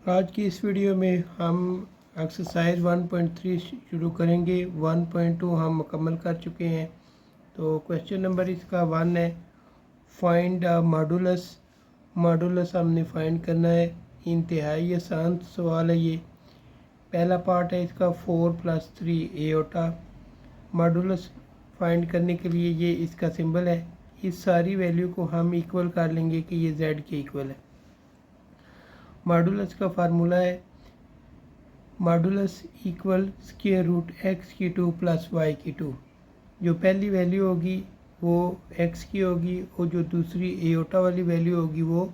आज की इस वीडियो में हम एक्सरसाइज 1.3 शुरू करेंगे। 1.2 हम मुकम्मल कर चुके हैं। तो क्वेश्चन नंबर इसका 1 है, फाइंड मॉडुलस। मॉडुलस हमने फाइंड करना है। इंतहाई आसान सवाल है ये। पहला पार्ट है इसका 4 + 3 एओटा। मॉडुलस फाइंड करने के लिए ये इसका सिंबल है। इस सारी वैल्यू को हम इक्वल कर लेंगे कि ये z के इक्वल है। मॉडुलस का फार्मूला है modulus equal square root x की 2 + y की 2। जो पहली वैल्यू होगी वो x की होगी और जो दूसरी एओटा वाली वैल्यू होगी वो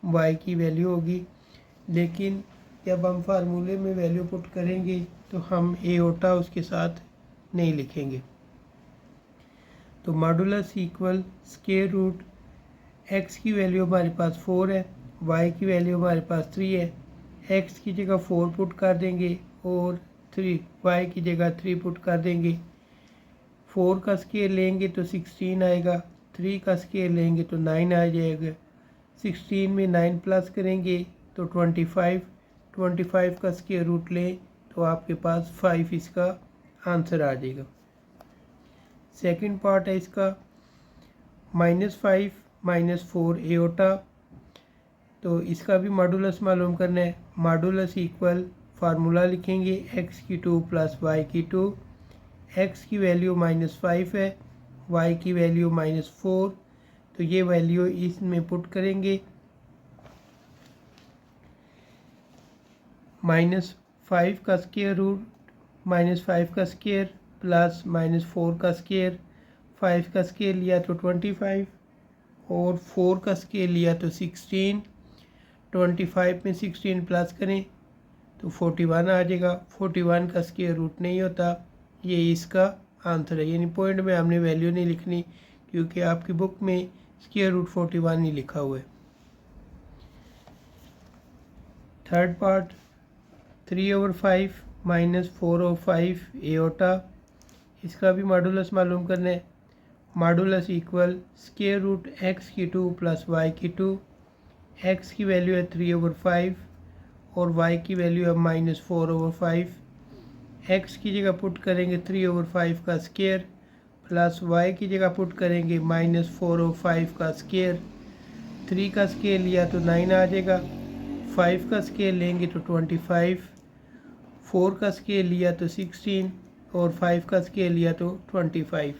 y की वैल्यू होगी। लेकिन जब हम फार्मूले में वैल्यू पुट करेंगे तो हम एओटा उसके साथ नहीं लिखेंगे। तो modulus equal square root x की वैल्यू हमारे पास 4 है, y की वैल्यू हमारे पास 3 है। x की जगह 4 पुट कर देंगे और 3 y की जगह 3 पुट कर देंगे। 4 का स्केयर लेंगे तो 16 आएगा, 3 का स्केयर लेंगे तो 9 आ जाएगा। 16 में 9 प्लस करेंगे तो 25, 25 का स्केयर रूट लें तो आपके पास 5 इसका आंसर आ जाएगा। सेकंड पार्ट है इसका -5 - 4 एओटा। तो इसका भी मॉडुलस मालूम करना है। मॉडुलस इक्वल फार्मूला लिखेंगे x की 2 + y की 2। x की वैल्यू -5 है, y की वैल्यू -4। तो ये वैल्यू इसमें पुट करेंगे। -5 का स्क्वायर रूट -5 का स्क्वायर प्लस -4 का स्क्वायर। 5 का स्क्वायर लिया तो 25 और 4 का स्क्वायर लिया तो 16। 25 में 16 प्लस करें तो 41 आ जाएगा। 41 का स्क्वायर रूट नहीं होता, ये इसका आंसर है। यानी पॉइंट में हमने वैल्यू नहीं लिखनी क्योंकि आपकी बुक में स्क्वायर रूट 41 ही लिखा हुआ है। Third part 3/5 - 4/5 iota. इसका भी मॉडुलस मालूम करना है। Modulus equal square root x की 2 + y की 2। x की वैल्यू है 3/5 और y की वैल्यू है -4/5। x की जगह पुट करेंगे 3/5 का स्क्वायर प्लस y की जगह पुट करेंगे -4/5 का स्क्वायर। 3 का स्क्वायर लिया तो 9 आ जाएगा, 5 का स्क्वायर लेंगे तो 25, 4 का स्क्वायर लिया तो 16 और 5 का स्क्वायर लिया तो 25।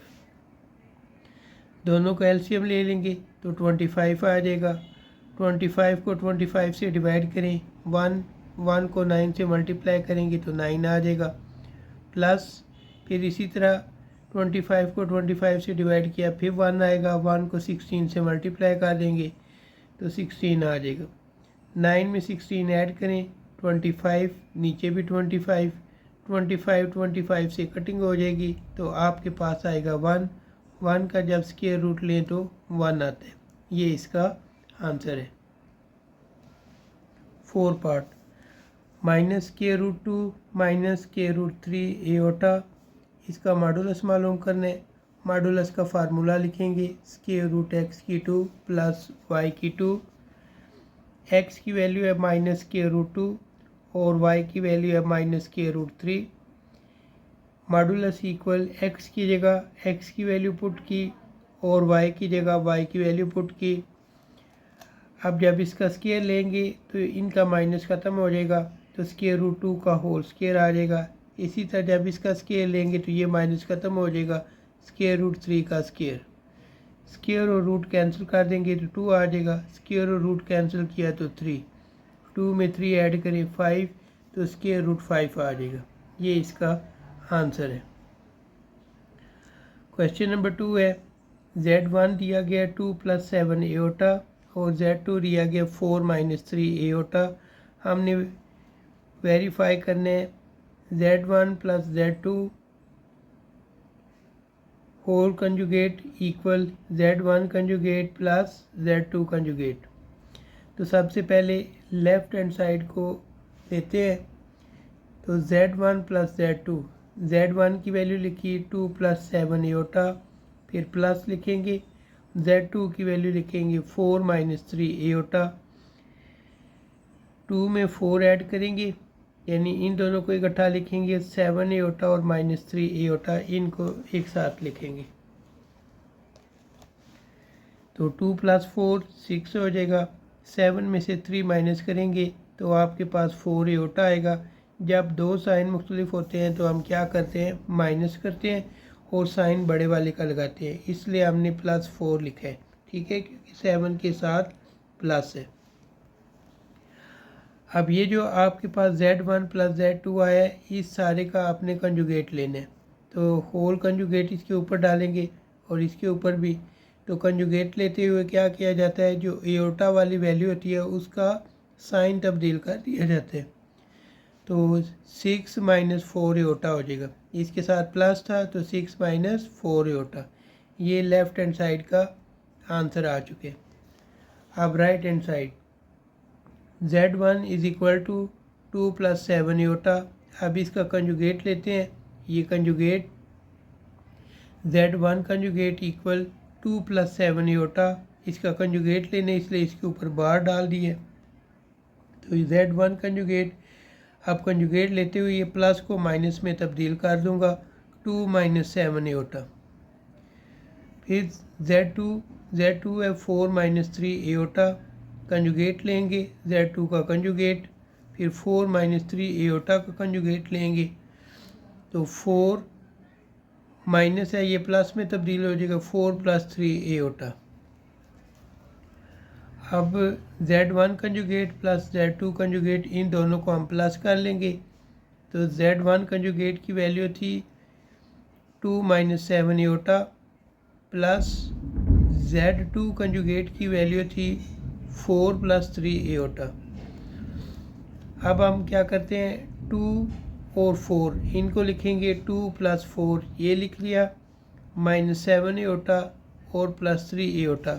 दोनों का एलसीएम ले लेंगे तो 25 आ जाएगा। 25 को 25 से डिवाइड करें, 1 को 9 से मल्टीप्लाई करेंगे तो 9 आ जाएगा। प्लस फिर इसी तरह 25 को 25 से डिवाइड किया, फिर 1 आएगा। 1 को 16 से मल्टीप्लाई कर देंगे तो 16 आ जाएगा। 9 में 16 ऐड करें, 25 नीचे भी 25, 25 से कटिंग हो जाएगी तो आपके पास आएगा 1। 1 का जब स्क्वायर रूट लें तो 1 आता है। ये इसका आंसर है। 4 पार्ट -√2 -√3 एओटा। इसका मॉडुलस मालूम करना है। मॉडुलस का फार्मूला लिखेंगे स्क्वायर रूट x की 2 + y की 2। x की वैल्यू है -√2 और y की वैल्यू है -√3। मॉडुलस इक्वल x की जगह x की वैल्यू पुट की और y की जगह y की वैल्यू पुट की। अब जब इसका स्क्वायर लेंगे तो इनका माइनस ख़त्म हो जाएगा तो स्क्वायर रूट 2 का होल स्क्वायर आ जाएगा। इसी तरह जब इसका स्क्वायर लेंगे तो ये माइनस ख़त्म हो जाएगा, स्क्वायर रूट 3 का स्क्वायर। स्क्वायर और रूट कैंसिल कर देंगे तो 2 आ जाएगा। स्क्वायर और रूट कैंसिल किया तो 3, 2 में 3 ऐड करें 5 तो स्क्वायर रूट 5 आ जाएगा। ये इसका आंसर है। क्वेश्चन नंबर 2 है, Z1 दिया गया 2 + 7 एओटा और Z2 दिया गया 4 - 3 एओटा। हमने वेरीफाई करने Z1 + Z2 whole conjugate equal Z1 conjugate plus Z2 conjugate. तो सबसे पहले लेफ्ट हैंड साइड को लेते हैं। तो Z1 + Z2, Z1 की वैल्यू लिखी 2 + 7 एओटा, फिर प्लस लिखेंगे। Z2 की वैल्यू लिखेंगे 4 - 3 एओटा। 2 में 4 ऐड करेंगे, यानी इन दोनों को इकट्ठा लिखेंगे 7 एओटा और -3 एओटा, इनको एक साथ लिखेंगे। तो 2 + 4 6 हो जाएगा। 7 में से 3 माइनस करेंगे तो आपके पास 4 एओटा आएगा। जब दो साइन मुख्तलिफ होते हैं तो हम क्या करते हैं, माइनस करते हैं और साइन बड़े वाले का लगाते हैं, इसलिए हमने +4 लिखा है। ठीक है, क्योंकि 7 के साथ प्लस है। अब ये जो आपके पास Z1 + Z2 आया है, इस सारे का आपने कंजुगेट लेना है। तो होल कंजुगेट इसके ऊपर डालेंगे और इसके ऊपर भी। तो कंजुगेट लेते हुए क्या किया जाता है, जो एओटा वाली वैल्यू होती है उसका साइन तब्दील कर दिया जाता है। तो 6 - 4 एओटा हो जाएगा। इसके साथ प्लस था तो 6 - 4 एओटा। ये लेफ्ट हैंड साइड का आंसर आ चुके। अब right hand side, Z1 = 2 + 7 aorta. अब इसका कंजुगेट लेते हैं। ये कंजुगेट Z1 कंजुगेट = 2 + 7 एओटा। इसका कंजुगेट लेने इसलिए इसके ऊपर बार डाल दिए। तो Z1 कंजुगेट, अब कंजुगेट लेते हुए ये प्लस को माइनस में तब्दील कर दूंगा, 2 - 7 एओटा। फिर Z2 है 4 - 3 एओटा। कंजुगेट लेंगे Z2 का कंजुगेट, फिर 4 - 3 एओटा का कंजुगेट लेंगे। तो 4 माइनस है, ये प्लस में तब्दील हो जाएगा, 4 + 3 एओटा। अब Z1 कंजुगेट + Z2 कंजुगेट, इन दोनों को हम प्लस कर लेंगे। तो Z1 कंजुगेट की वैल्यू थी 2 - 7 एओटा प्लस Z2 कंजुगेट की वैल्यू थी 4 + 3 एओटा। अब हम क्या करते हैं, 2 और 4 इनको लिखेंगे, 2 + 4 ये लिख लिया, -7 एओटा और +3 एओटा।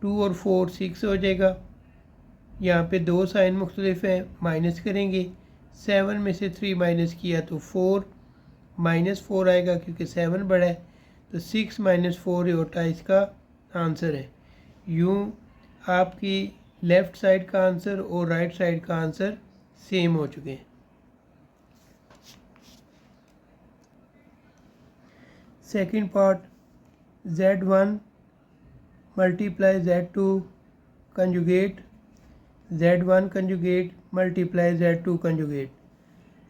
2 और 4 6 हो जाएगा। यहाँ पे दो साइन मुख्तलिफ हैं, माइनस करेंगे। 7 में से 3 माइनस किया तो 4 -4 आएगा, क्योंकि 7 बड़ा है। तो 6 - 4 एओटा इसका आंसर है। यूँ आपकी लेफ़्ट साइड का आंसर और राइट साइड का आंसर सेम हो चुके हैं। Second part, Z1 × Z2 conjugate, Z1 conjugate × Z2 conjugate.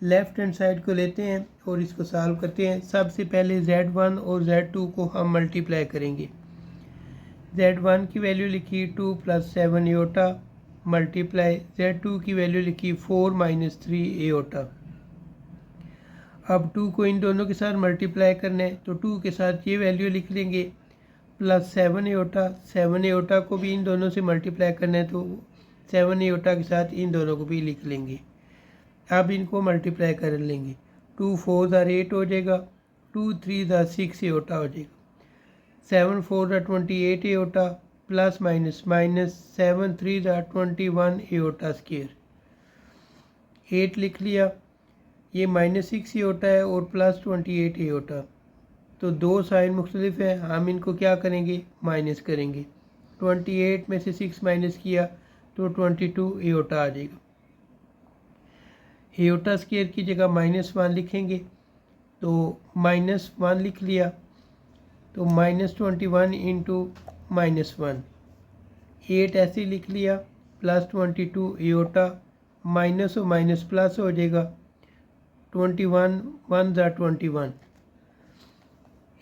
Left hand side को लेते हैं और इसको सॉल्व करते हैं। सबसे पहले Z1 और Z2 को हम मल्टीप्लाई करेंगे। Z1 की वैल्यू लिखी 2 + 7 एओटा मल्टीप्लाई Z2 की वैल्यू लिखी 4 - 3 एओटा। अब 2 को इन दोनों के साथ मल्टीप्लाई करना है, तो 2 के साथ ये वैल्यू लिख लेंगे +7 एओटा। 7 एओटा को भी इन दोनों से मल्टीप्लाई करना है, तो 7 एओटा के साथ इन दोनों को भी लिख लेंगे। अब इनको मल्टीप्लाई कर लेंगे, 2 4 8 हो जाएगा, 2 3 6 एओटा हो जाएगा। 7 4 28 aorta plus minus minus 7 3 21 aorta square. 8 लिख लिया, ये -6 एओटा है और +28 एओटा। तो दो साइन मुख्तलिफ हैं, हम इनको क्या करेंगे, माइनस करेंगे। 28 में से 6 माइनस किया तो 22 एओटा आ जाएगा। एओटा स्क्वायर की जगह -1 लिखेंगे, तो -1 लिख लिया, तो -21 × -1। 8 ऐसे लिख लिया, +22 एओटा, माइनस और माइनस प्लस हो जाएगा, 21 1 21।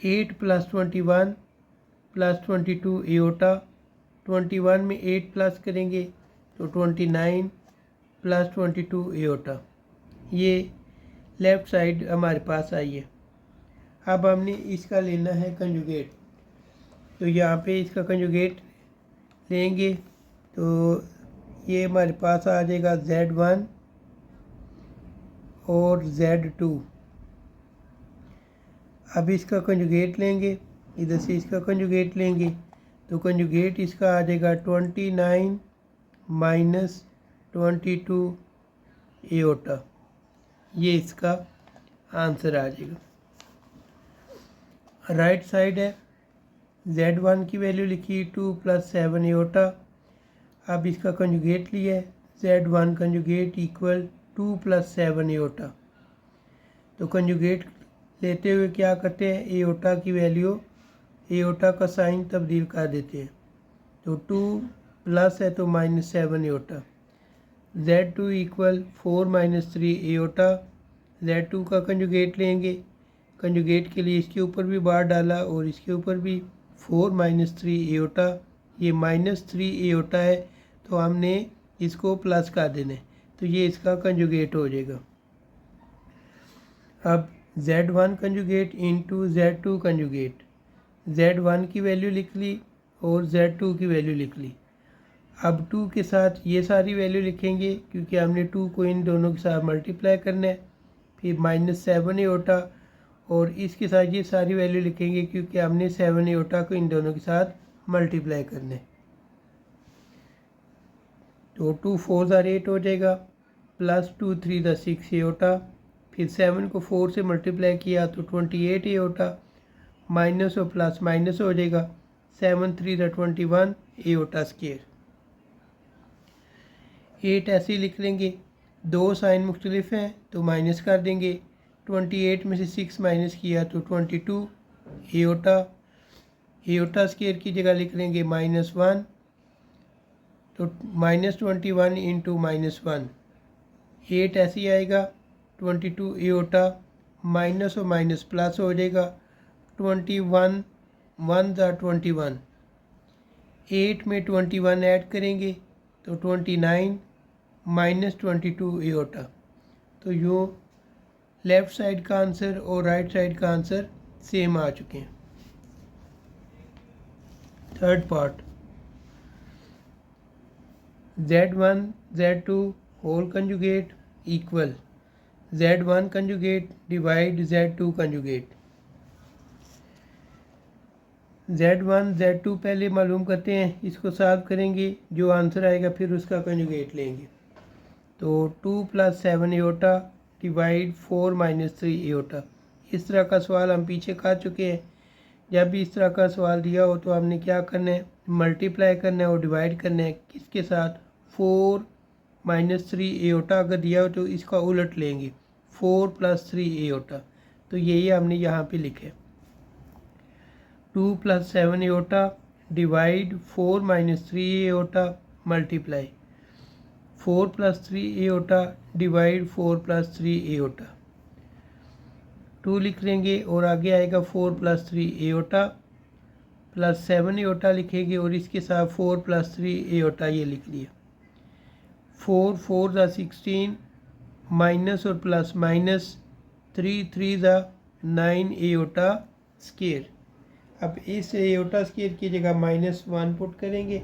8 + 21 +22 एओटा। 21 में 8 प्लस करेंगे तो 29 +22 एओटा। ये लेफ़्ट साइड हमारे पास आई है। अब हमने इसका लेना है कंजुगेट, तो यहाँ पे इसका कंजुगेट लेंगे तो ये हमारे पास आ जाएगा Z1 और Z2। अब इसका कंजुगेट लेंगे, इधर से इसका कंजुगेट लेंगे, तो कंजुगेट इसका आ जाएगा 29 - 22 एओटा। ये इसका आंसर आ जाएगा। राइट साइड है, Z1 की वैल्यू लिखी 2 + 7 एओटा। अब इसका कंजुगेट लिया है, Z1 कंजुगेट इक्वल 2 + 7 एओटा। तो कंजुगेट लेते हुए क्या करते हैं, एओटा की वैल्यू, एओटा का साइन तब्दील कर देते हैं। तो 2 प्लस है तो -7 aorta. Z2 equal 4 - 3 aorta. Z2 का कंजुगेट लेंगे, कंजुगेट के लिए इसके ऊपर भी बार डाला और इसके ऊपर भी 4 - 3 एओटा। ये -3 एओटा है तो हमने इसको प्लस कर देना है, तो ये इसका कंजुगेट हो जाएगा। अब Z1 conjugate into Z2 conjugate, Z1 की वैल्यू लिख ली और Z2 की वैल्यू लिख ली। अब 2 के साथ ये सारी वैल्यू लिखेंगे क्योंकि हमने 2 को इन दोनों के साथ मल्टीप्लाई करना है। फिर -7 एओटा और इसके साथ ये सारी वैल्यू लिखेंगे क्योंकि हमने 7 एओटा को इन दोनों के साथ मल्टीप्लाई करना है। तो 2 4 8 हो जाएगा, +2 3 6 एओटा। फिर 7 को 4 से मल्टीप्लाई किया तो 28 एओटा, माइनस और प्लस माइनस हो जाएगा, 7 3 21 एओटा स्क्वायर। 8 ऐसे ही लिख लेंगे, दो साइन मुख्तलिफ हैं तो माइनस कर देंगे। 28 में से 6 माइनस किया तो 22 एओटा। एओटा स्क्वायर की जगह लिख लेंगे -1, तो -21 इंटू -1, 8 ऐसे ही आएगा। 22 एओटा, माइनस और माइनस प्लस हो जाएगा, 21 1 21, 8 में 21 ऐड करेंगे तो 29 -22 एओटा। तो यूँ लेफ़्ट साइड का आंसर और राइट साइड का आंसर सेम आ चुके हैं। Third part, Z1 Z2 whole conjugate equal Z1 conjugate divide Z2 conjugate. Z1 Z2 पहले मालूम करते हैं, इसको सॉल्व करेंगे, जो आंसर आएगा फिर उसका कंजुगेट लेंगे। तो 2 + 7 एओटा डिवाइड 4 - 3 एओटा। इस तरह का सवाल हम पीछे कर चुके हैं। जब भी इस तरह का सवाल दिया हो तो हमने क्या करना है, मल्टीप्लाई करना है और डिवाइड करना है। किसके साथ, 4 - 3 एओटा अगर दिया हो तो इसका उलट लेंगे, 4 + 3 एओटा। तो यही हमने यहाँ पे लिखे, 2 + 7 aorta divide 4 - 3 aorta multiply 4 + 3 aorta divide 4 + 3 aorta. 2 लिख लेंगे और आगे आएगा 4 + 3 एओटा प्लस 7 एओटा लिखेंगे और इसके साथ 4 + 3 एओटा ये लिख लिया। 4 4 16, माइनस और प्लस माइनस, 3 3 9 एओटा स्क्वायर। अब इस एओटा स्क्वायर की जगह -1 पुट करेंगे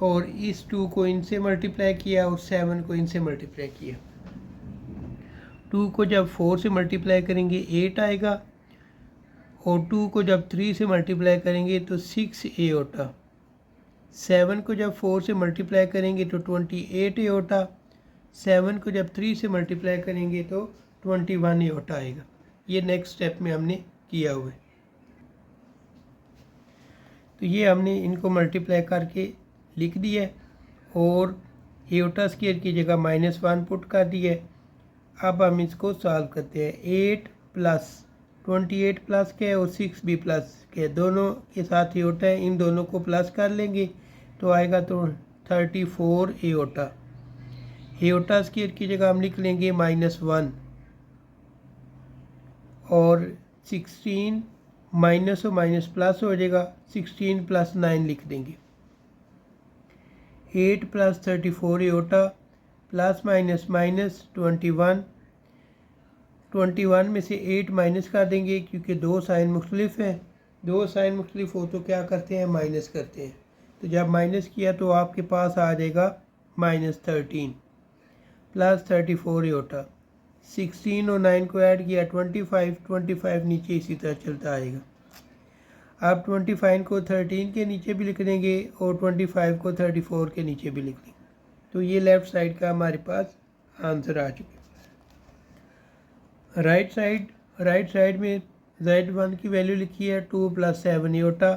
और इस 2 को इनसे मल्टीप्लाई किया और 7 को इनसे मल्टीप्लाई किया। 2 को जब 4 से मल्टीप्लाई करेंगे 8 आएगा और 2 को जब 3 से मल्टीप्लाई करेंगे तो 6 एओटा। 7 को जब 4 से मल्टीप्लाई करेंगे तो 28 एओटा। 7 को जब 3 से मल्टीप्लाई करेंगे तो 21 एओटा आएगा। ये नेक्स्ट स्टेप में हमने किया हुआ है। तो ये हमने इनको मल्टीप्लाई करके लिख दिया है और एओटा स्क्वायर की जगह -1 पुट कर दिया है। अब हम इसको सॉल्व करते हैं। 8 + 28 प्लस के और 6 भी प्लस के, दोनों के साथ एओटा है, इन दोनों को प्लस कर लेंगे तो आएगा तो 34 एओटा। एओटा स्क्वायर की जगह हम लिख लेंगे -1 और 16, माइनस और माइनस प्लस हो जाएगा, 16 + 9 लिख देंगे। 8 + 34 एओटा प्लस माइनस माइनस 21, 21 में से 8 माइनस कर देंगे क्योंकि दो साइन मुख्तलिफ हैं। दो साइन मुख्तलिफ हो तो क्या करते हैं, माइनस करते हैं। तो जब माइनस किया तो आपके पास आ जाएगा -13 प्लस 34 एओटा। 16 और 9 को ऐड किया 25, 25 नीचे इसी तरह चलता आएगा। अब 25 को 13 के नीचे भी लिख देंगे और 25 को 34 के नीचे भी लिख देंगे। तो ये लेफ़्ट साइड का हमारे पास आंसर आ चुका है। राइट साइड में Z1 की वैल्यू लिखी है 2 + 7 एओटा।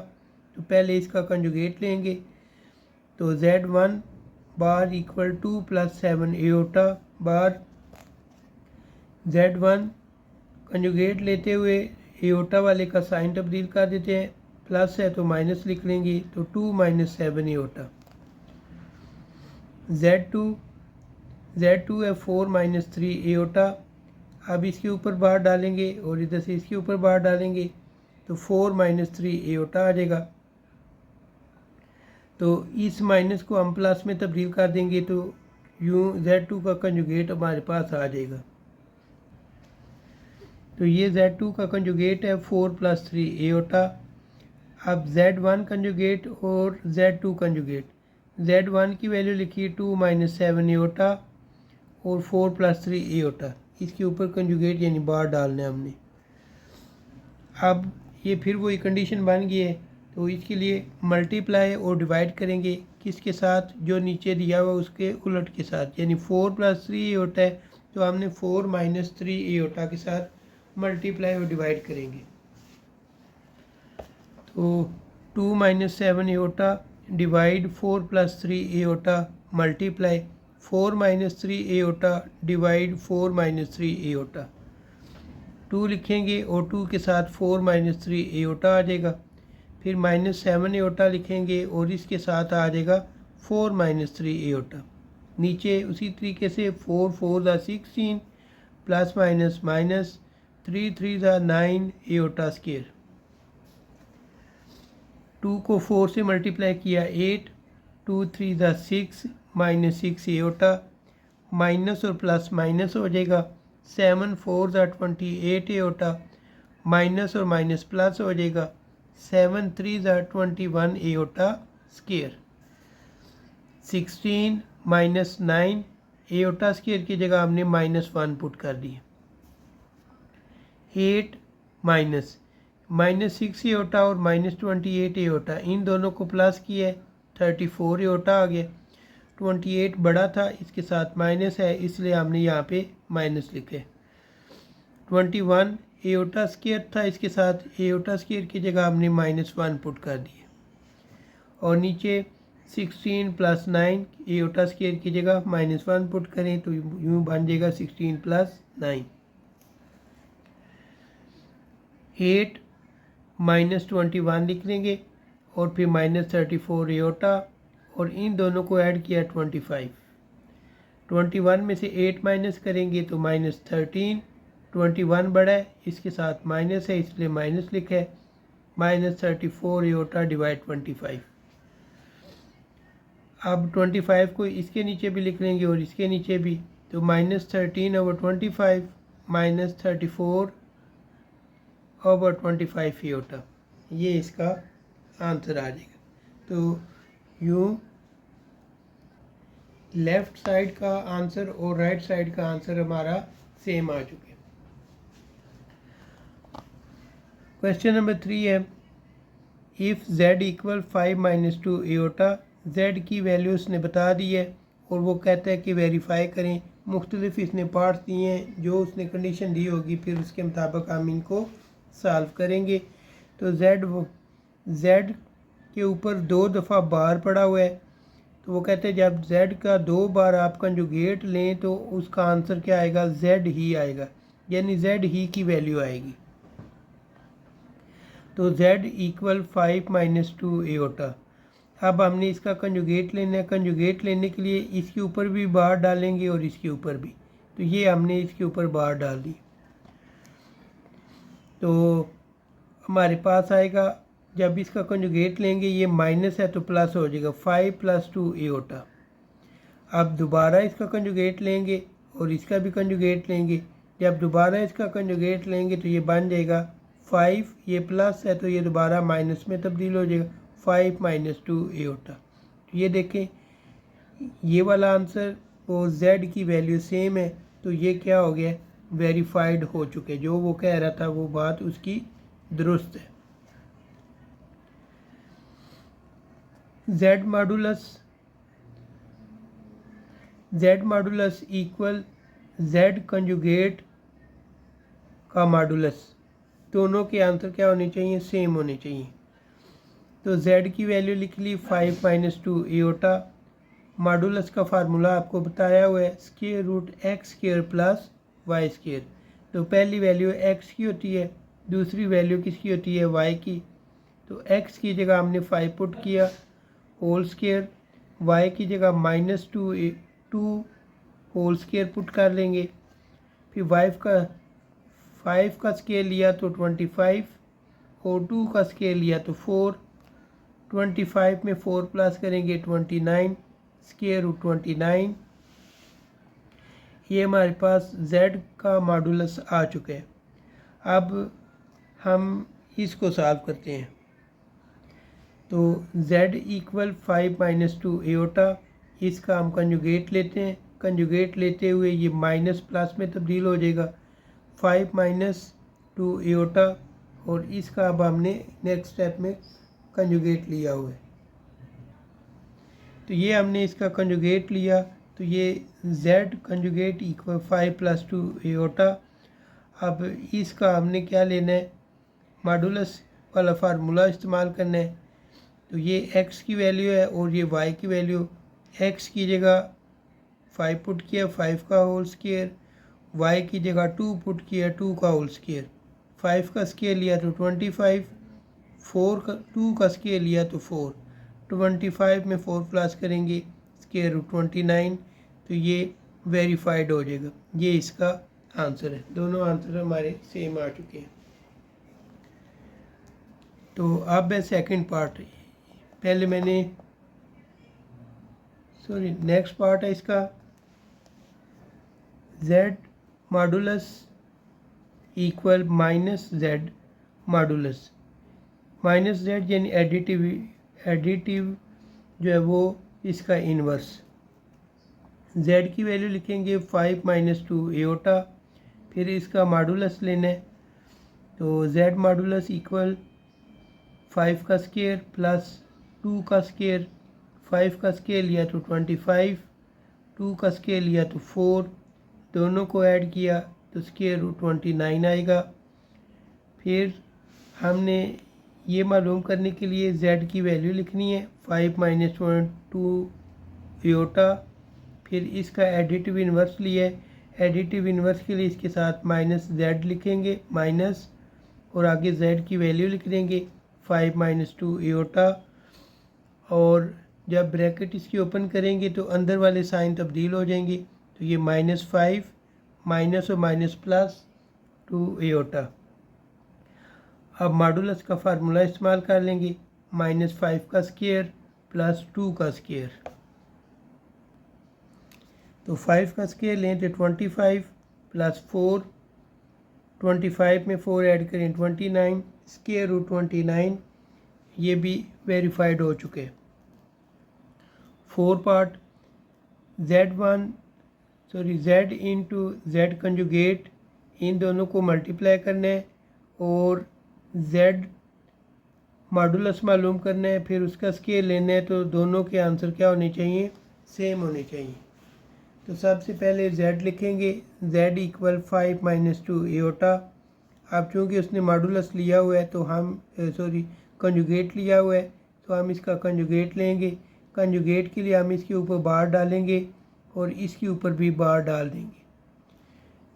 तो पहले इसका कंजुगेट लेंगे, तो Z1 बार इक्वल टू प्लस 7 एओटा बार Z1 कंजुगेट लेते हुए एओटा वाले का साइन तब्दील कर देते हैं, प्लस है तो माइनस लिख लेंगे, तो 2 माइनस 7 एओटा। Z2 है 4 माइनस 3 एओटा। अब इसके ऊपर बार डालेंगे और इधर से इसके ऊपर बार डालेंगे तो 4 माइनस 3 एओटा आ जाएगा। तो इस माइनस को हम प्लस में तब्दील कर देंगे तो यूँ Z2 का कंजुगेट हमारे पास आ जाएगा। तो ये Z2 का कंजुगेट है 4 प्लस 3 एओटा। अब Z1 कंजुगेट और Z2 कंजुगेट। Z1 की वैल्यू लिखी 2 माइनस 7 एओटा और 4 प्लस 3 एओटा। इसके ऊपर कंजुगेट यानी बार डालना है हमने। अब ये फिर वही कंडीशन बन गई है, तो इसके लिए मल्टीप्लाई और डिवाइड करेंगे किसके साथ, जो नीचे दिया हुआ उसके उलट के साथ, यानी 4 प्लस 3 एओटा है तो हमने 4 माइनस 3 एओटा के साथ मल्टीप्लाई और डिवाइड करेंगे। तो 2 minus 7 aorta divide 4 plus 3 aorta multiply 4 minus 3 aorta divide 4 minus 3 aorta. 2 लिखेंगे और 2 के साथ 4 माइनस 3 एओटा आ जाएगा। फिर माइनस 7 एओटा लिखेंगे और इसके साथ आ जाएगा 4 माइनस 3 एओटा। नीचे उसी तरीके से 4 4 ज़ा 16 प्लस माइनस माइनस 3 3 ज़ा 9 एओटा स्क्वायर। 2 को 4 से मल्टीप्लाई किया 8, 2 3 ज़ा 6 माइनस 6 एओटा। माइनस और प्लस माइनस हो जाएगा, 7 4 ज़ा 28 एओटा। माइनस और माइनस प्लस हो जाएगा, 7 3 ज़ा 21 aorta square. 16 minus 9 aorta square की जगह हमने -1 पुट कर दिया। 8 माइनस 6 एओटा और -28 एओटा, इन दोनों को प्लस किया है 34 एओटा आ गया। 28 बड़ा था, इसके साथ माइनस है इसलिए हमने यहाँ पे माइनस लिखे। 21 एओटा स्क्वायर था, इसके साथ एओटा स्क्वायर की जगह हमने -1 पुट कर दिया। और नीचे 16 प्लस 9 एओटा स्क्वायर की जगह -1 पुट करें तो यूँ बन जाएगा 16 प्लस 9। 8 माइनस 21 लिख लेंगे और फिर -34 एओटा और इन दोनों को ऐड किया 25। 21 में से 8 माइनस करेंगे तो -13। 21 बड़ा है, इसके साथ माइनस है इसलिए माइनस लिखा है। -34 एओटा डिवाइड 25। अब 25 को इसके नीचे भी लिख लेंगे और इसके नीचे भी, तो -13/25 -34/25 एओटा, ये इसका आंसर आ जाएगा। तो यूँ लेफ़्ट साइड का आंसर और राइट साइड का आंसर हमारा सेम आ चुके हैं। क्वेश्चन नंबर 3 है, if z equal 5 minus 2 aorta. z की वैल्यू उसने बता दी है और वो कहता है कि वेरीफाई करें। मुख्तलिफ इसने पार्ट्स दिए हैं, जो उसने कंडीशन दी होगी फिर उसके मुताबिक हम इनको सॉल्व करेंगे। तो z के ऊपर 2 दफ़ा बार पड़ा हुआ है, तो वो कहते हैं जब z का 2 बार आप कंजुगेट लें तो उसका आंसर क्या आएगा, z ही आएगा, यानी z ही की वैल्यू आएगी। तो z इक्वल 5 माइनस 2 एओटा। अब हमने इसका कंजुगेट लेना है। कंजुगेट लेने के लिए इसके ऊपर भी बार डालेंगे और इसके ऊपर भी, तो ये हमने इसके ऊपर बार डाल दी। तो हमारे पास आएगा, जब इसका कंजुगेट लेंगे ये माइनस है तो प्लस हो जाएगा, 5 प्लस 2 एओटा। अब दोबारा इसका कंजुगेट लेंगे और इसका भी कंजुगेट लेंगे। जब दोबारा इसका कंजुगेट लेंगे तो ये बन जाएगा 5, ये प्लस है तो ये दोबारा माइनस में तब्दील हो जाएगा, 5 माइनस 2 एओटा। तो ये देखें ये वाला आंसर और z की वैल्यू सेम है, तो ये क्या हो गया, वेरीफाइड हो चुके। जो वो कह रहा था वो बात उसकी दुरुस्त है। z modulus equal z conjugate का मॉडुलस, दोनों के आंसर क्या होने चाहिए, सेम होने चाहिए। तो z की वैल्यू लिख ली 5 माइनस 2 एओटा मॉडुलस का फार्मूला आपको बताया हुआ है square root x square plus y square. तो पहली वैल्यू एक्स की होती है, दूसरी वैल्यू किसकी होती है वाई की। तो एक्स की जगह हमने 5 पुट किया होल स्क्वायर, वाई की जगह -2 होल स्क्वायर पुट कर लेंगे। फिर 5 का स्क्वायर लिया तो 25 और 2 का स्क्वायर लिया तो 4। 25 में 4 प्लस करेंगे 29 स्क्वायर रूट 29। ये हमारे पास z का मॉडुलस आ चुका है। अब हम इसको सॉल्व करते हैं। तो z इक्वल 5 - 2 एओटा, इसका हम कंजुगेट लेते हैं। कंजुगेट लेते हुए ये माइनस प्लस में तब्दील हो जाएगा 5 - 2 एओटा, और इसका अब हमने नेक्स्ट स्टेप में कंजुगेट लिया हुआ है। तो ये हमने इसका कंजुगेट लिया, तो ये z कंजुगेट इक्वल 5 + 2 एओटा। अब इसका हमने क्या लेना है, मॉडुलस वाला फार्मूला इस्तेमाल करना है। तो ये x की वैल्यू है और ये y की वैल्यू। x की जगह 5 पुट किया 5 का होल स्क्वायर, y की जगह 2 पुट किया 2 का होल स्क्वायर। 5 का स्क्वायर लिया तो 25, 2 का स्क्वायर लिया तो 4। 25 में 4 प्लस करेंगे स्क्वायर रूट 29, तो ये वेरीफाइड हो जाएगा। ये इसका आंसर है। दोनों आंसर हमारे सेम आ चुके हैं। तो अब है सेकंड पार्ट। पहले मैंने नेक्स्ट पार्ट है इसका z modulus equal -z modulus. -z यानी एडिटिव जो है वो इसका इन्वर्स। z की वैल्यू लिखेंगे 5 - 2 एओटा, फिर इसका मॉडुलस लेना है। तो z मॉडुलस इक्वल 5 का स्क्वायर प्लस 2 का स्क्वायर। 5 का स्क्वायर लिया तो 25, 2 का स्क्वायर लिया तो 4, दोनों को ऐड किया तो स्क्वायर रूट 29 आएगा। फिर हमने ये मालूम करने के लिए z की वैल्यू लिखनी है 5 - 2 एओटा। फिर इसका एडिटिव इन्वर्स लिया है। एडिटिव इन्वर्स के लिए इसके साथ -z लिखेंगे माइनस, और आगे z की वैल्यू लिख देंगे 5 - 2 एओटा। और जब ब्रैकेट इसकी ओपन करेंगे तो अंदर वाले साइन तब्दील हो जाएंगे। तो ये -5 माइनस और माइनस प्लस 2 एओटा। अब मॉडुलस का फार्मूला इस्तेमाल कर लेंगे -5 का स्क्वायर प्लस 2 का स्क्वायर। तो 5 का स्क्वायर लें तो 25 प्लस 4, 25 में 4 ऐड करें 29 स्क्वायर रूट 29। ये भी वेरीफाइड हो चुके हैं। 4 part z into z conjugate, इन दोनों को मल्टीप्लाई करना है और z मॉडुलस मालूम करना है, फिर उसका स्केल लेना है। तो दोनों के आंसर क्या होने चाहिए, सेम होने चाहिए। तो सबसे पहले z लिखेंगे, z इक्वल 5 - 2 एओटा। अब चूँकि उसने मॉडुलस लिया हुआ है तो हम कंजुगेट लिया हुआ है, तो हम इसका कंजुगेट लेंगे। कंजुगेट के लिए हम इसके ऊपर बार डालेंगे और इसके ऊपर भी बार डाल देंगे।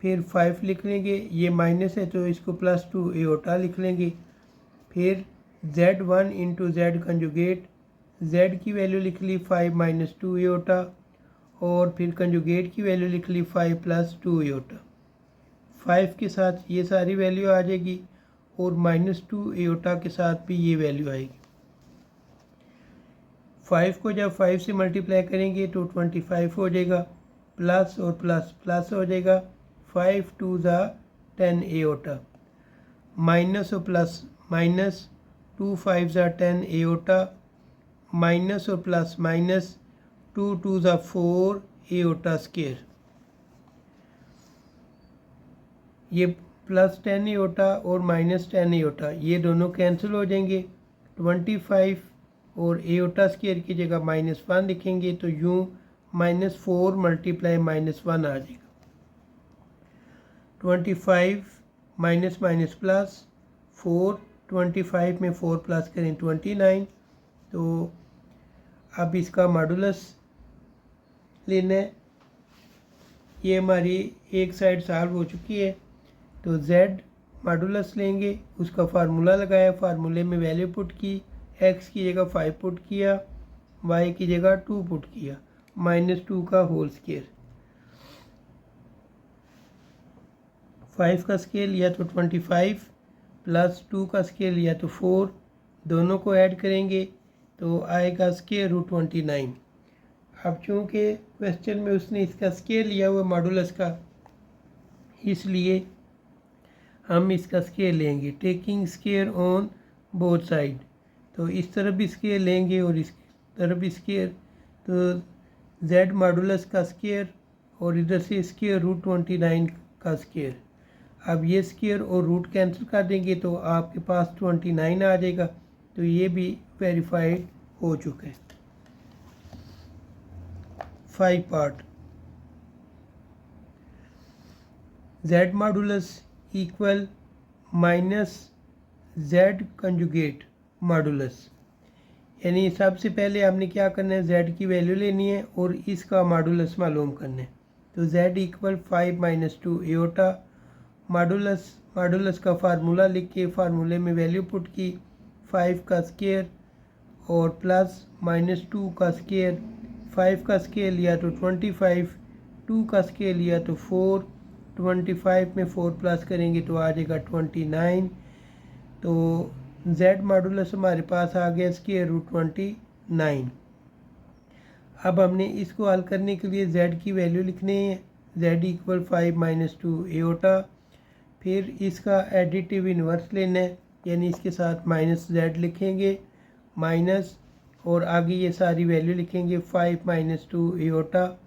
फिर 5 लिख लेंगे, ये माइनस है तो इसको +2 एओटा लिख लेंगे। फिर z1 into z conjugate, z की वैल्यू लिख ली 5 - 2 एओटा, और फिर कंजुगेट की वैल्यू लिख ली 5 + 2 एओटा। 5 के साथ ये सारी वैल्यू आ जाएगी और -2 एओटा के साथ भी ये वैल्यू आएगी। 5 को जब 5 से मल्टीप्लाई करेंगे तो 25 हो जाएगा, प्लस और प्लस प्लस हो जाएगा। 5 × 2 = 10 एओटा, माइनस और प्लस माइनस, 2 × 5 = 10 एओटा, माइनस और प्लस माइनस, 2 × 2 = 4 एओटा स्क्वायर। ये +10 एओटा और -10 एओटा ये दोनों कैंसिल हो जाएंगे। 25 और एओटा स्क्वायर की जगह -1 लिखेंगे तो यूँ -4 × -1 आ जाएगा। 25 माइनस माइनस प्लस 4, 25 में 4 प्लस करें 29। तो अब इसका मॉडुलस लेना है। ये हमारी एक साइड सॉल्व हो चुकी है। तो z मॉडुलस लेंगे, उसका फार्मूला लगाया, फार्मूले में वैल्यू पुट की, x की जगह 5 पुट किया, y की जगह 2 पुट किया, -2 का होल स्क्वायर। 5 का स्केल लिया तो 25 प्लस 2 का स्केल लिया तो 4, दोनों को ऐड करेंगे तो आएगा स्क्वायर रूट 29। अब चूँकि क्वेश्चन में उसने इसका स्केल लिया हुआ मॉडुलस का, इसलिए हम इसका स्केल लेंगे, taking square on both side. तो इस तरफ भी स्केयर लेंगे और इस तरफ भी स्केयर, तो z मॉडुलस का स्केयर और इधर से स्केयर रूट 29 का स्केयर। अब ये स्केयर और रूट कैंसिल कर देंगे तो आपके पास 29 आ जाएगा। तो ये भी वेरीफाइड हो चुका है। 5 part. z modulus equal minus z conjugate modulus, यानी सबसे पहले हमने क्या करना है, z की वैल्यू लेनी है और इसका मॉडुलस मालूम करना है। तो z इक्वल 5 - 2 एओटा, मॉडुलस का फार्मूला लिख के फार्मूले में वैल्यू पुट की, 5 का स्केयर और प्लस -2 का स्केयर। 5 का स्केयर लिया तो 25, 2 का स्केयर लिया तो 4, 25 में 4 प्लस करेंगे तो आ जाएगा 29। तो z मॉडुलस हमारे पास आ गया स्क्वायर रूट 29। अब हमने इसको हल करने के लिए z की वैल्यू लिखनी है, z इक्वल 5 - 2 एओटा। फिर इसका एडिटिव इन्वर्स लेना है, यानी इसके साथ -z लिखेंगे, माइनस और आगे ये सारी वैल्यू लिखेंगे 5 - 2 एओटा।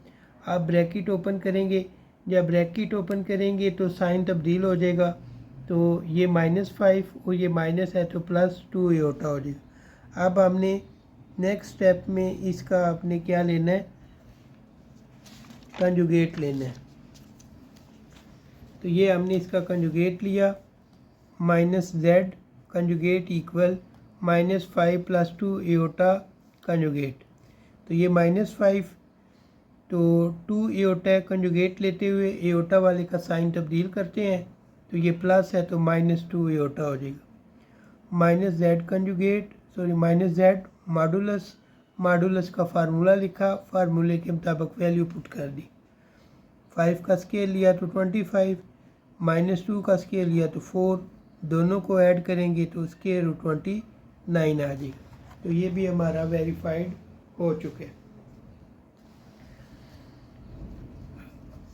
अब ब्रैकेट ओपन करेंगे, जब ब्रैकेट ओपन करेंगे तो साइन तब्दील हो जाएगा, तो ये -5 और ये माइनस है तो +2 एओटा हो जाएगा। अब हमने नेक्स्ट स्टेप में इसका आपने क्या लेना है, कंजुगेट लेना है। तो ये हमने इसका कंजुगेट लिया, -z conjugate equal -5 + 2 aorta conjugate. तो ये -5 तो 2 एओटा कंजुगेट लेते हुए एओटा वाले का साइन तब्दील करते हैं, तो ये प्लस है तो -2 एओटा हो जाएगा। -z कंजुगेट -z मॉडुलस का फार्मूला लिखा, फार्मूले के मुताबिक वैल्यू पुट कर दी। 5 का स्केल लिया तो 25, -2 का स्केल लिया तो 4, दोनों को ऐड करेंगे तो स्क्वायर रूट 29 आ जाएगा। तो ये भी हमारा वेरीफाइड हो चुका है।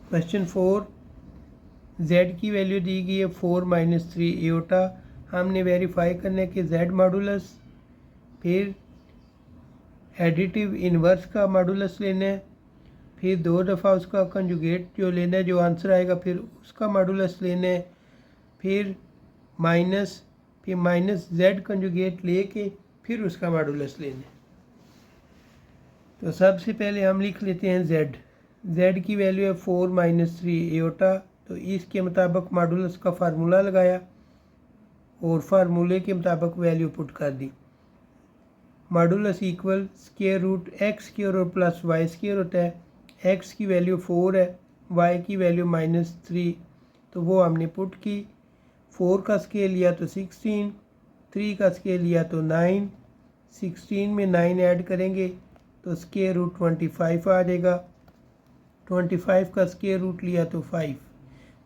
क्वेश्चन 4, z की वैल्यू दी गई है 4 - 3 एओटा। हमने वेरीफाई करना है कि z मॉडुलस, फिर एडिटिव इन्वर्स का मॉडुलस लेना है, फिर 2 दफ़ा उसका कंजुगेट जो लेना है, जो आंसर आएगा फिर उसका मॉडुलस लेना है, फिर -z कंजुगेट लेके फिर उसका मॉडुलस लेना है। तो सबसे पहले हम लिख लेते हैं z की वैल्यू है 4 - 3 एओटा। तो इसके मुताबिक मॉडुलस का फार्मूला लगाया और फार्मूले के मुताबिक वैल्यू पुट कर दी। Modulus equal square root x square और प्लस y स्क्वायर होता है। x की वैल्यू 4 है, y की वैल्यू -3, तो वो हमने पुट की। 4 का स्केल लिया तो 16, 3 का स्केल लिया तो 9, 16 में 9 ऐड करेंगे तो स्क्वायर रूट 25 आ जाएगा। 25 का स्क्वायर रूट लिया तो 5,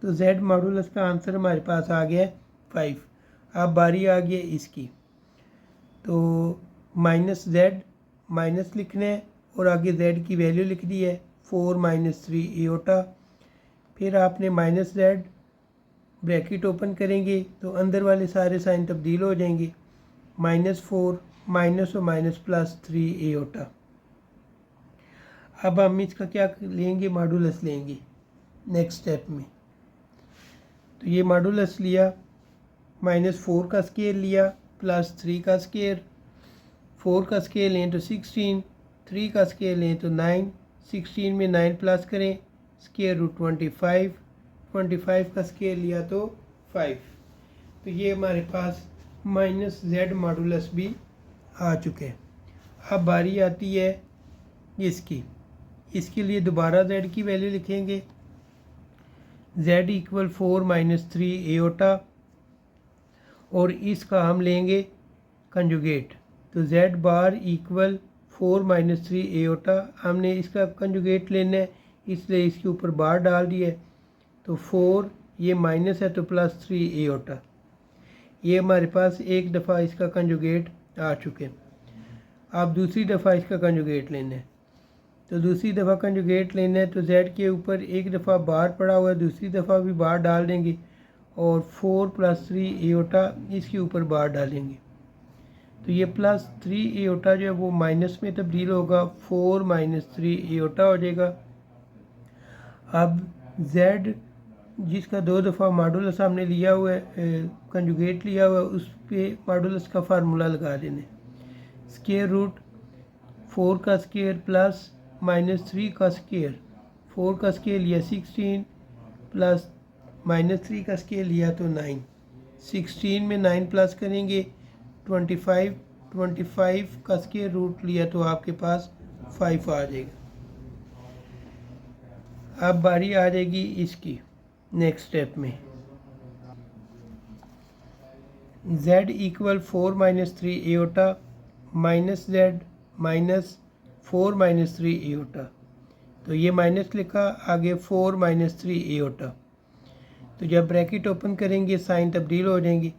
तो z मॉडुलस का आंसर हमारे पास आ गया है 5। अब बारी आ गई इसकी, तो -z माइनस लिखना है और आगे z की वैल्यू लिख दी है 4 - 3 एओटा। फिर आपने -z ब्रैकेट ओपन करेंगे तो अंदर वाले सारे साइन तब्दील हो जाएंगे, -4 माइनस और माइनस +3 एओटा। अब हम इसका क्या लेंगे, मॉडुलस लेंगे नेक्स्ट स्टेप में। तो ये मॉडुलस लिया, -4 का स्केयर लिया +3 का स्केयर। 4 का स्केयर लें तो 16, 3 का स्केयर लें तो 9, 16 में 9 प्लस करें स्केयर रूट 25, 25 का स्केयर लिया तो 5। तो ये हमारे पास -z मॉडुलस भी आ चुके हैं। अब बारी आती है इसकी, इसके लिए दोबारा z की वैल्यू लिखेंगे, z इक्वल 4 माइनस 3 एओटा, और इसका हम लेंगे कंजुगेट। तो z बार इक्वल 4 माइनस 3 एओटा, हमने इसका कंजुगेट लेना है इसलिए इसके ऊपर बार डाल दिया है। तो 4 ये माइनस है तो प्लस 3 एओटा, ये हमारे पास एक दफ़ा इसका कंजुगेट आ चुके हैं। अब दूसरी दफ़ा इसका कंजुगेट लेना है, तो दूसरी दफ़ा कंजुगेट लेना है तो z के ऊपर एक दफ़ा बार पड़ा हुआ है, दूसरी दफ़ा भी बार डाल देंगे और 4 प्लस 3 एओटा इसके ऊपर बार डालेंगे। तो ये प्लस 3 एओटा जो है वो माइनस में तब्दील होगा, 4 माइनस 3 एओटा हो जाएगा। अब z जिसका दो दफ़ा मॉडुलस हमने लिया हुआ है, कंजुगेट लिया हुआ है, उस पर मॉडुलस का फार्मूला लगा देने, स्क्वायर रूट 4 का स्क्वायर प्लस माइनस 3 का स्क्वायर, 4 का स्क्वायर लिया 16 प्लस माइनस 3 का स्क्वायर लिया तो 9, 16 में 9 प्लस करेंगे 25, 25 का स्क्वायर रूट लिया तो आपके पास 5 आ जाएगा। अब बारी आ जाएगी इसकी नेक्स्ट स्टेप में, z equal 4 minus 3 aorta minus z minus 4 minus 3 aorta. तो ये माइनस लिखा, आगे 4 माइनस 3 एओटा। तो जब ब्रैकेट ओपन करेंगे साइन तब्दील हो जाएंगी,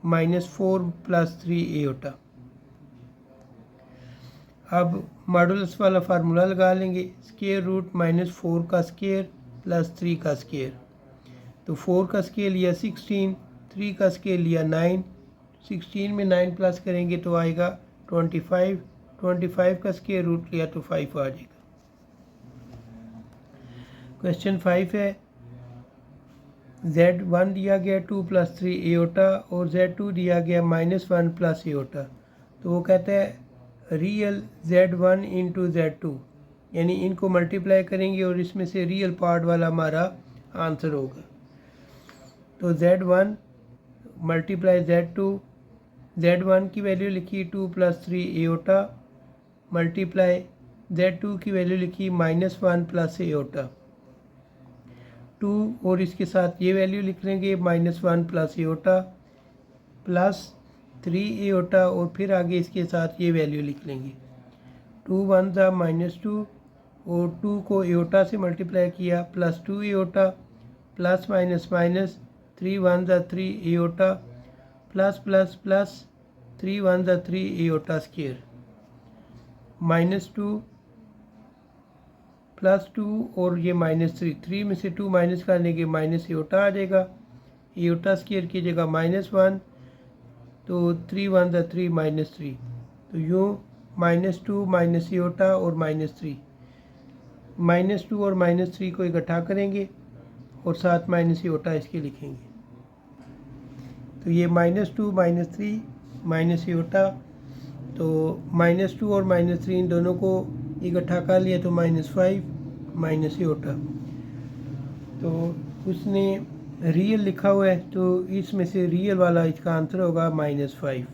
-4 प्लस 3 एओटा। अब मॉडुलस वाला फार्मूला लगा लेंगे, स्क्वायर रूट -4 का स्क्वायर प्लस 3 का स्क्वायर। तो 4 का स्क्वायर लिया 16, 3 का स्क्वायर लिया 9, 16 में 9 प्लस करेंगे तो आएगा 25, 25 का स्क्वायर रूट लिया तो 5 आ जाएगा। क्वेश्चन 5 है, z1 दिया गया 2 प्लस 3 एओटा और z2 दिया गया -1 प्लस एओटा। तो वो कहता है रियल z1 इंटू z2, यानी इनको मल्टीप्लाई करेंगे और इसमें से रियल पार्ट वाला हमारा आंसर होगा। तो z1 मल्टीप्लाई z2, z1 की वैल्यू लिखी 2 प्लस 3 एओटा मल्टीप्लाई z2 की वैल्यू लिखी -1 प्लस एओटा, 2 और इसके साथ ये वैल्यू लिख लेंगे -1 प्लस एओटा प्लस 3 एओटा और फिर आगे इसके साथ ये वैल्यू लिख लेंगे। 2 1 ज़ा -2 और 2 को एओटा से मल्टीप्लाई किया plus 2 aorta plus minus minus 3 1 ज़ा 3 एओटा प्लस प्लस प्लस 3 1 ज़ा 3 एओटा स्क्वायर, -2 प्लस 2 और ये -3, 3 में से 2 माइनस करने के माइनस एओटा आ जाएगा, एओटा स्क्वायर की जगह -1, तो 3 1 ज़ा 3 -3। तो यूँ -2 माइनस एओटा और -3, -2 और -3 को इकट्ठा करेंगे और साथ माइनस एओटा इसके लिखेंगे। तो ये -2 -3 माइनस एओटा, तो -2 और -3 इन दोनों को इकट्ठा कर लिया तो -5 माइनस एओटा। तो उसने रियल लिखा हुआ है तो इसमें से रियल वाला इसका आंसर होगा -5।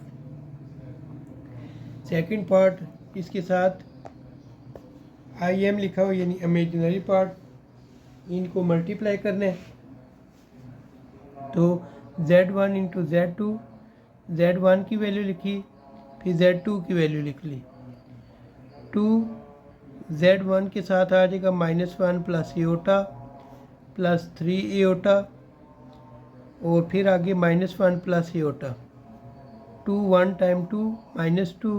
सेकंड पार्ट इसके साथ IM लिखा हुआ यानी इमेजिनरी पार्ट, इनको मल्टीप्लाई करना है। तो z1 इंटू z2, z1 की वैल्यू लिखी फिर z2 की वैल्यू लिख ली, 2 z1 के साथ आ जाएगा -1 प्लस एओटा प्लस 3 एओटा और फिर आगे -1 प्लस एओटा, 2 1 टाइम 2 -2,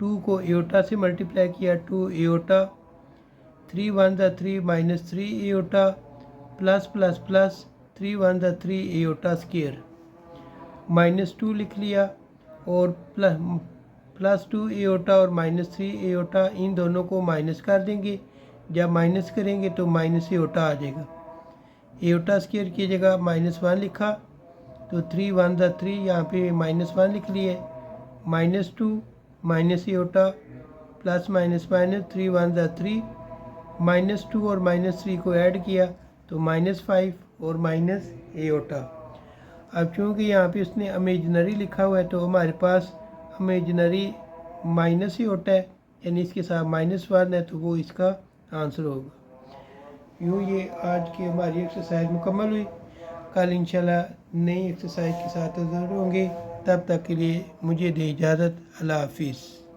2 को एओटा से मल्टीप्लाई किया 2 एओटा, 3 1 ज़ा 3 -3 एओटा प्लस प्लस प्लस 3 1 ज़ा 3 एओटा स्क्वायर, -2 लिख लिया और प्लस 2 एओटा और -3 एओटा इन दोनों को माइनस कर देंगे। जब माइनस करेंगे तो माइनस एओटा आ जाएगा, एओटा स्क्वायर की जगह -1 लिखा तो 3 1 ज़ा 3 यहाँ पे -1 लिख लिए, -2 minus aorta plus minus minus 3 1 ज़ा 3, -2 और -3 को ऐड किया तो -5 और माइनस एओटा। अब चूँकि यहाँ पे उसने इमेजिनरी लिखा हुआ है तो हमारे पास इमेजिनरी माइनस एओटा है, यानी इसके साथ -1 है तो वो इसका आंसर होगा। यूँ ये आज की हमारी एक्सरसाइज मुकम्मल हुई। कल इंशाल्लाह नई एक्सरसाइज के साथ ज़रूर होंगे। तब तक के लिए मुझे दे इजाज़त। अल्लाह हाफिज़।